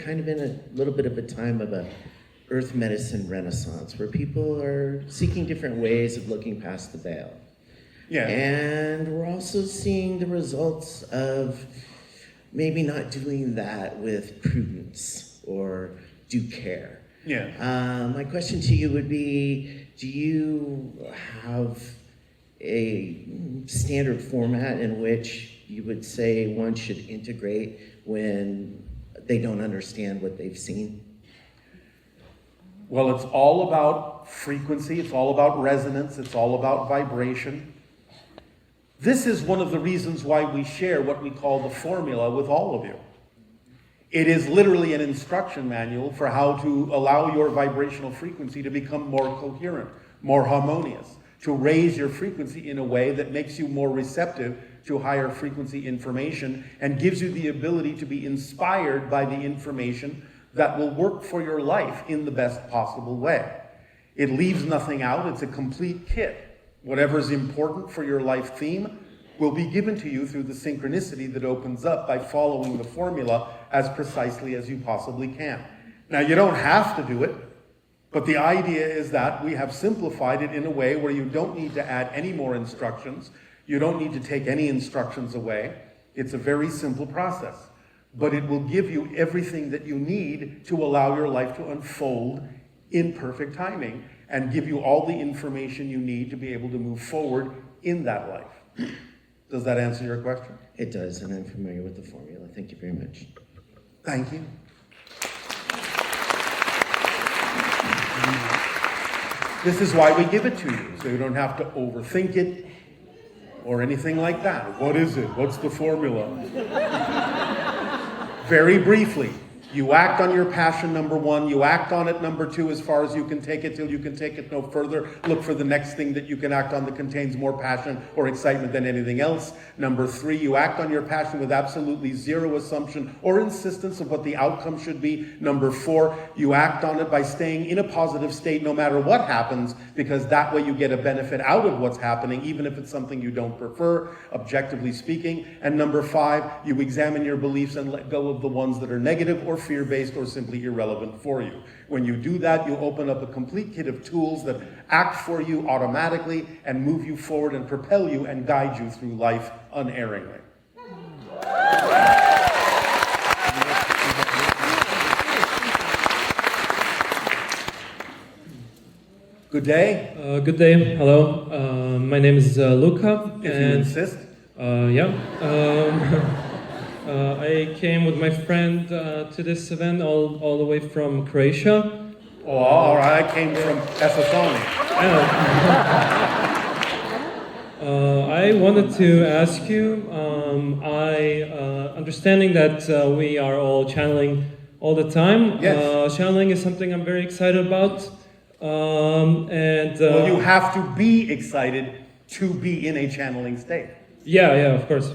kind of in a little bit of a time of a earth medicine renaissance, where people are seeking different ways of looking past the veil. Yeah. And we're also seeing the results of maybe not doing that with prudence or due care. Yeah. My question to you would be, do you have a standard format in which you would say one should integrate when they don't understand what they've seen? Well, it's all about frequency, it's all about resonance, it's all about vibration. This is one of the reasons why we share what we call the formula with all of you. It is literally an instruction manual for how to allow your vibrational frequency to become more coherent, more harmonious, to raise your frequency in a way that makes you more receptive to higher frequency information and gives you the ability to be inspired by the information that will work for your life in the best possible way. It leaves nothing out. It's a complete kit. Whatever's important for your life theme will be given to you through the synchronicity that opens up by following the formula as precisely as you possibly can. Now, you don't have to do it, but the idea is that we have simplified it in a way where you don't need to add any more instructions. You don't need to take any instructions away. It's a very simple process, but it will give you everything that you need to allow your life to unfold in perfect timing and give you all the information you need to be able to move forward in that life. Does that answer your question? It does, and I'm familiar with the formula. Thank you very much. Thank you. This is why we give it to you, so you don't have to overthink it or anything like that. What is it? What's the formula? Very briefly, you act on your passion, number one. You act on it, number two, as far as you can take it till you can take it no further. Look for the next thing that you can act on that contains more passion or excitement than anything else. Number three, you act on your passion with absolutely zero assumption or insistence of what the outcome should be. Number four, you act on it by staying in a positive state no matter what happens, because that way you get a benefit out of what's happening, even if it's something you don't prefer, objectively speaking. And number five, you examine your beliefs and let go of the ones that are negative or fear-based or simply irrelevant for you. When you do that, you open up a complete kit of tools that act for you automatically and move you forward and propel you and guide you through life unerringly. Good day. Good day. Hello. My name is Luca. If you insist. I came with my friend to this event all the way from Croatia. Oh, all right. I came from Thessaloniki. I wanted to ask you, understanding that we are all channeling all the time. Yes. Channeling is something I'm very excited about. Well, you have to be excited to be in a channeling state. Yeah, of course.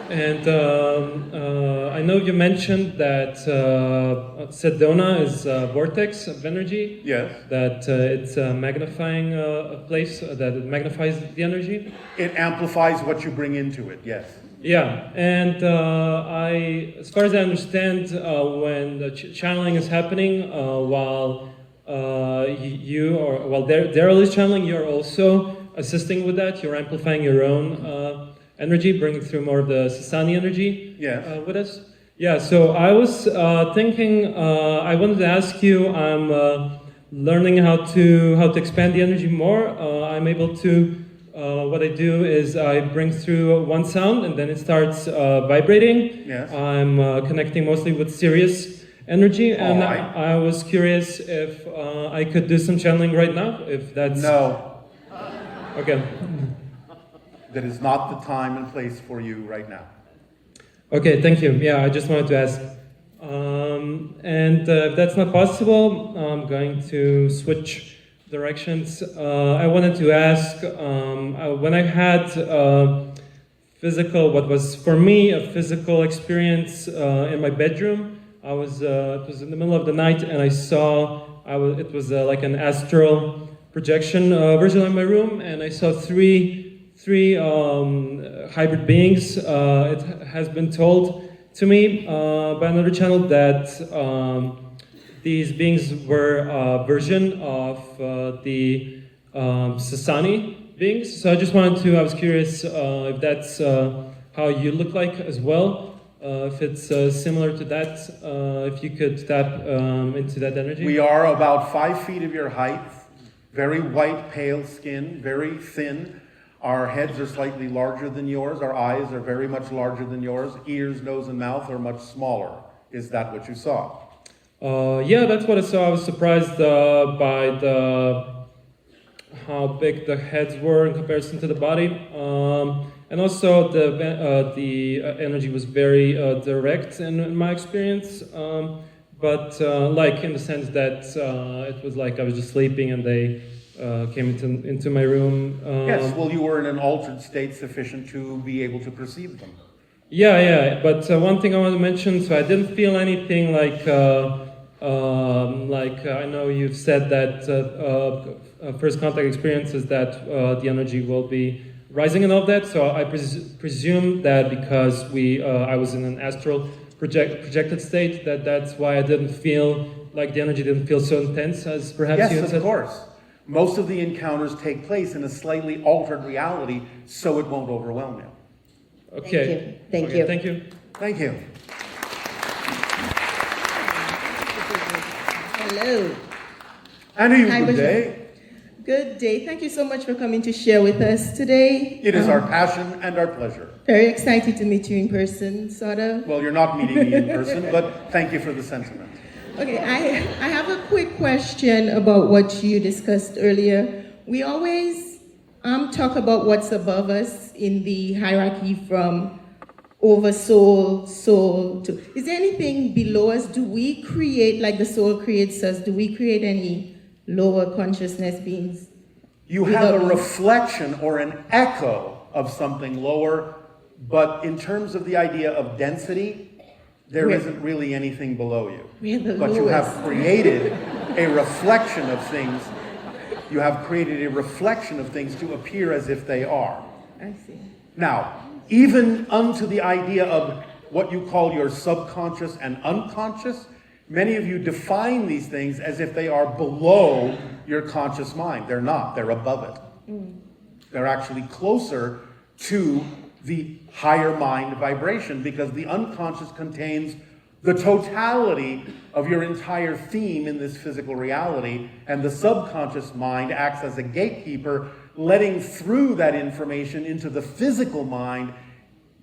I know you mentioned that Sedona is a vortex of energy. Yes. That it's a magnifying a place, that it magnifies the energy. It amplifies what you bring into it, yes. Yeah, and as far as I understand, when the channeling is happening, while Darryl is channeling, you're also assisting with that. You're amplifying your own energy, bringing through more of the Sasani energy with us. Yeah, so I was thinking, I wanted to ask you, I'm learning how to expand the energy more. I'm able to, what I do is I bring through one sound and then it starts vibrating. Yes. I'm connecting mostly with Sirius energy, and right. I was curious if I could do some channeling right now, if that's... No. Okay. That is not the time and place for you right now. Okay, thank you. Yeah, I just wanted to ask. If that's not possible, I'm going to switch directions. I wanted to ask, when I had what was for me a physical experience in my bedroom, it was in the middle of the night, and I saw, it was like an astral projection version of my room, and I saw three hybrid beings. It has been told to me by another channel that these beings were a version of the Sasani beings. So I was curious if that's how you look like as well, if it's similar to that, if you could tap into that energy. We are about 5 feet of your height, very white, pale skin, very thin. Our heads are slightly larger than yours. Our eyes are very much larger than yours. Ears, nose, and mouth are much smaller. Is that what you saw? Yeah, that's what I saw. I was surprised by how big the heads were in comparison to the body. And also the energy was very direct in my experience. But like in the sense that it was like I was just sleeping and they came into my room. Yes, well, you were in an altered state sufficient to be able to perceive them. Yeah. But one thing I want to mention, so I didn't feel anything like I know you've said that first contact experience is that the energy will be rising and all of that. So I presume that because I was in an astral projected state, that's why I didn't feel like the energy didn't feel so intense as perhaps you had Yes, said. of course. Most of the encounters take place in a slightly altered reality, so it won't overwhelm you. Okay. Thank you. Thank you. Thank you. Hello. And Hi, good Bashar. day. Good day. Thank you so much for coming to share with us today. It is our passion and our pleasure. Very excited to meet you in person, sort of. Well, you're not meeting me in person, but thank you for the sentiment. Okay, I have a quick question about what you discussed earlier. We always talk about what's above us in the hierarchy from over soul to... Is there anything below us? Do we create, like the soul creates us, do we create any lower consciousness beings? You have a reflection or an echo of something lower, but in terms of the idea of density, there isn't really anything below you. But you have created a reflection of things. You have created a reflection of things to appear as if they are. I see. Now, even unto the idea of what you call your subconscious and unconscious, many of you define these things as if they are below your conscious mind. They're not. They're above it. They're actually closer to the higher mind vibration because the unconscious contains the totality of your entire theme in this physical reality, and the subconscious mind acts as a gatekeeper, letting through that information into the physical mind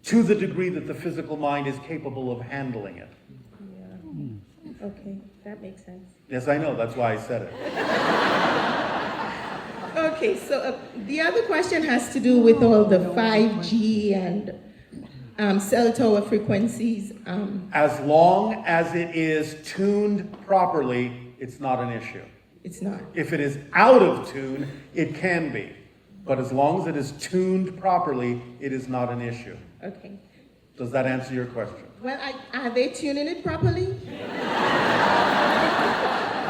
to the degree that the physical mind is capable of handling it. Yeah. Okay, that makes sense. Yes, I know. That's why I said it. Okay, so the other question has to do with all the 5G and cell tower frequencies. As long as it is tuned properly, it's not an issue. It's not. If it is out of tune, it can be. But as long as it is tuned properly, it is not an issue. Okay. Does that answer your question? Well, are they tuning it properly?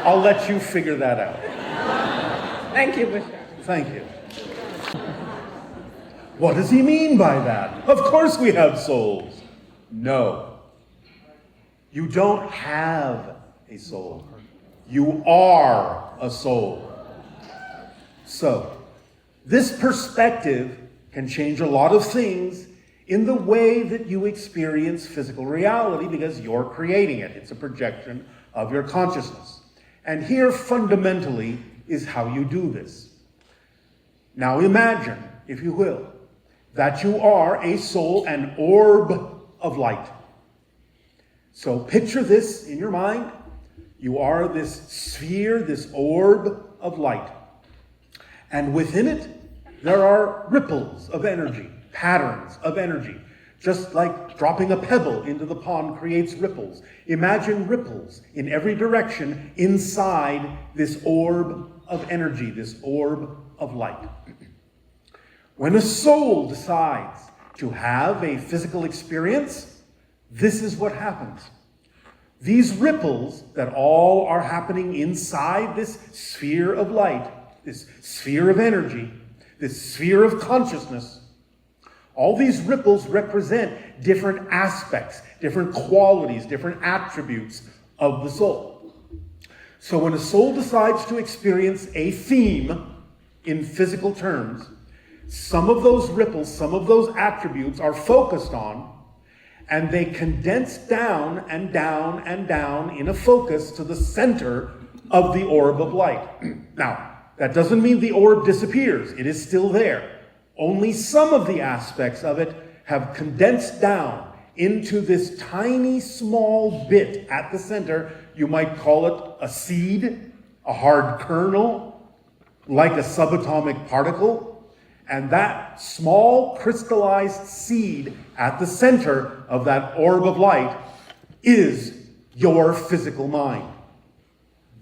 I'll let you figure that out. Thank you, Bashar. Thank you. What does he mean by that? Of course we have souls. No. You don't have a soul. You are a soul. So, this perspective can change a lot of things in the way that you experience physical reality because you're creating it. It's a projection of your consciousness. And here, fundamentally, is how you do this. Now imagine, if you will, that you are a soul, an orb of light. So picture this in your mind. You are this sphere, this orb of light. And within it, there are ripples of energy, patterns of energy. Just like dropping a pebble into the pond creates ripples. Imagine ripples in every direction inside this orb of energy, this orb of light. When a soul decides to have a physical experience, this is what happens. These ripples that all are happening inside this sphere of light, this sphere of energy, this sphere of consciousness, all these ripples represent different aspects, different qualities, different attributes of the soul. So when a soul decides to experience a theme in physical terms, some of those ripples, some of those attributes are focused on, and they condense down and down and down in a focus to the center of the orb of light. Now, that doesn't mean the orb disappears. It is still there. Only some of the aspects of it have condensed down into this tiny small bit at the center. You might call it a seed, a hard kernel, like a subatomic particle. And that small crystallized seed at the center of that orb of light is your physical mind.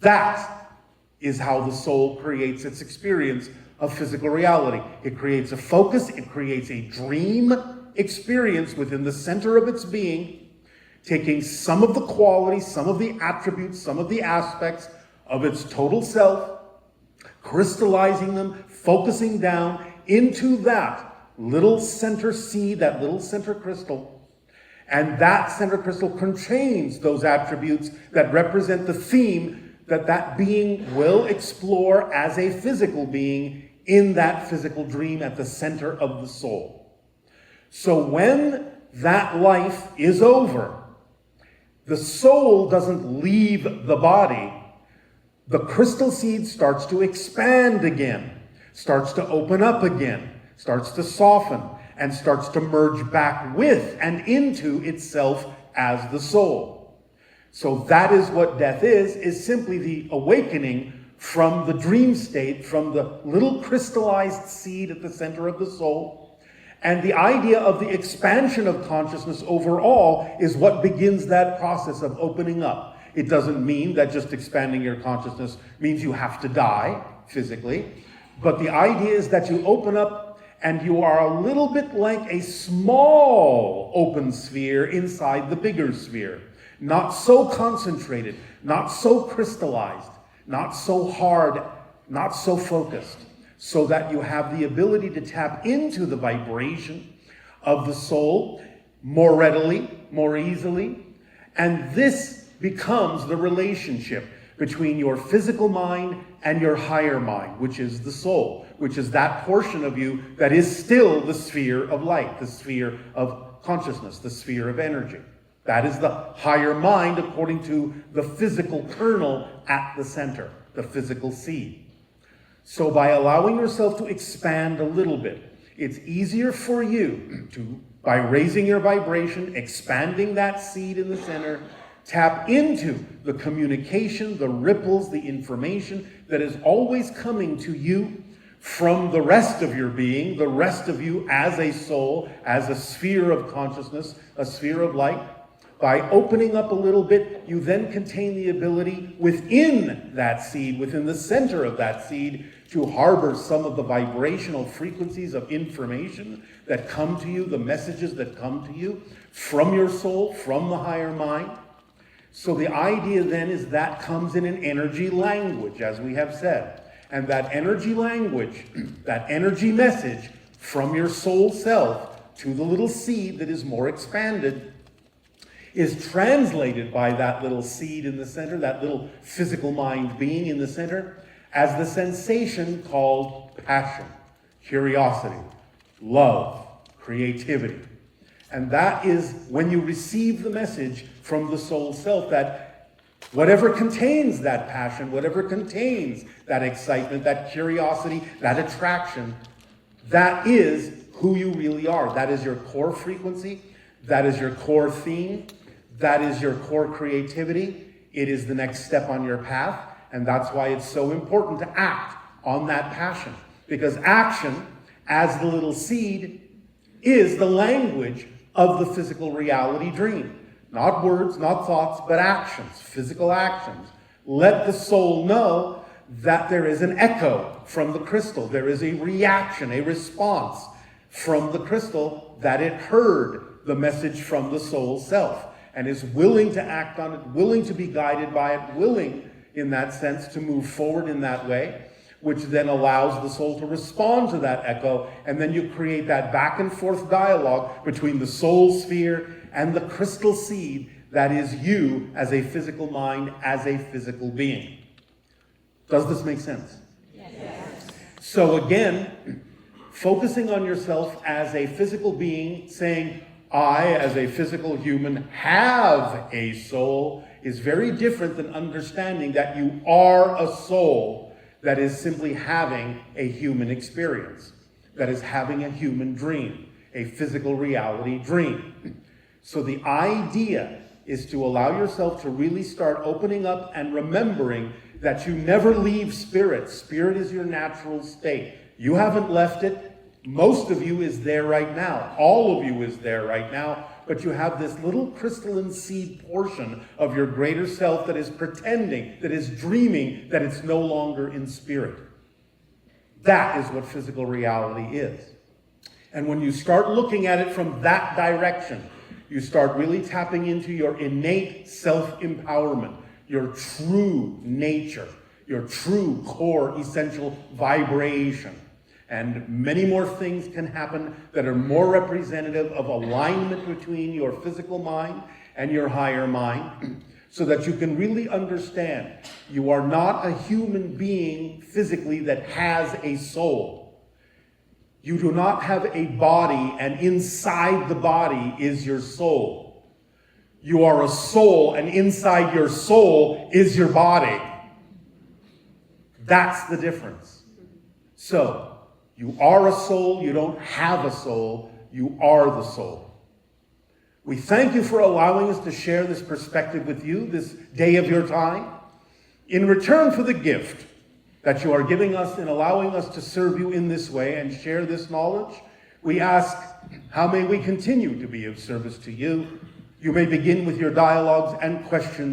That is how the soul creates its experience of physical reality. It creates a focus, it creates a dream experience within the center of its being, taking some of the qualities, some of the attributes, some of the aspects of its total self, crystallizing them, focusing down into that little center seed, that little center crystal. And that center crystal contains those attributes that represent the theme that that being will explore as a physical being in that physical dream at the center of the soul. So when that life is over, the soul doesn't leave the body. The crystal seed starts to expand again, starts to open up again, starts to soften, and starts to merge back with and into itself as the soul. So that is what death is simply the awakening from the dream state, from the little crystallized seed at the center of the soul. And the idea of the expansion of consciousness overall is what begins that process of opening up. It doesn't mean that just expanding your consciousness means you have to die physically. But the idea is that you open up and you are a little bit like a small open sphere inside the bigger sphere. Not so concentrated, not so crystallized, not so hard, not so focused, so that you have the ability to tap into the vibration of the soul more readily, more easily. And this becomes the relationship between your physical mind and your higher mind, which is the soul, which is that portion of you that is still the sphere of light, the sphere of consciousness, the sphere of energy. That is the higher mind according to the physical kernel at the center, the physical seed. So by allowing yourself to expand a little bit, it's easier for you to, by raising your vibration, expanding that seed in the center, tap into the communication, the ripples, the information that is always coming to you from the rest of your being, the rest of you as a soul, as a sphere of consciousness, a sphere of light. By opening up a little bit, you then contain the ability within that seed, within the center of that seed, to harbor some of the vibrational frequencies of information that come to you, the messages that come to you from your soul, from the higher mind. So the idea then is that comes in an energy language, as we have said. And that energy language, that energy message from your soul self to the little seed that is more expanded, is translated by that little seed in the center, that little physical mind being in the center, as the sensation called passion, curiosity, love, creativity. And that is when you receive the message from the soul self that whatever contains that passion, whatever contains that excitement, that curiosity, that attraction, that is who you really are. That is your core frequency. That is your core theme. That is your core creativity. It is the next step on your path. And that's why it's so important to act on that passion. Because action, as the little seed, is the language of the physical reality dream. Not words, not thoughts, but actions, physical actions. Let the soul know that there is an echo from the crystal. There is a reaction, a response from the crystal that it heard the message from the soul self and is willing to act on it, willing to be guided by it, willing in that sense to move forward in that way, which then allows the soul to respond to that echo, and then you create that back and forth dialogue between the soul sphere and the crystal seed that is you as a physical mind, as a physical being. Does this make sense? Yes. So again, focusing on yourself as a physical being, saying, I, as a physical human, have a soul, is very different than understanding that you are a soul that is simply having a human experience, that is having a human dream, a physical reality dream. So the idea is to allow yourself to really start opening up and remembering that you never leave spirit. Spirit is your natural state. You haven't left it. Most of you is there right now. All of you is there right now. But you have this little crystalline seed portion of your greater self that is pretending, that is dreaming that it's no longer in spirit. That is what physical reality is. And when you start looking at it from that direction, you start really tapping into your innate self-empowerment, your true nature, your true core essential vibration. And many more things can happen that are more representative of alignment between your physical mind and your higher mind, so that you can really understand you are not a human being physically that has a soul. You do not have a body, and inside the body is your soul. You are a soul, and inside your soul is your body. That's the difference. So, you are a soul, you don't have a soul, you are the soul. We thank you for allowing us to share this perspective with you this day of your time. In return for the gift that you are giving us in allowing us to serve you in this way and share this knowledge, we ask, how may we continue to be of service to you? You may begin with your dialogues and questions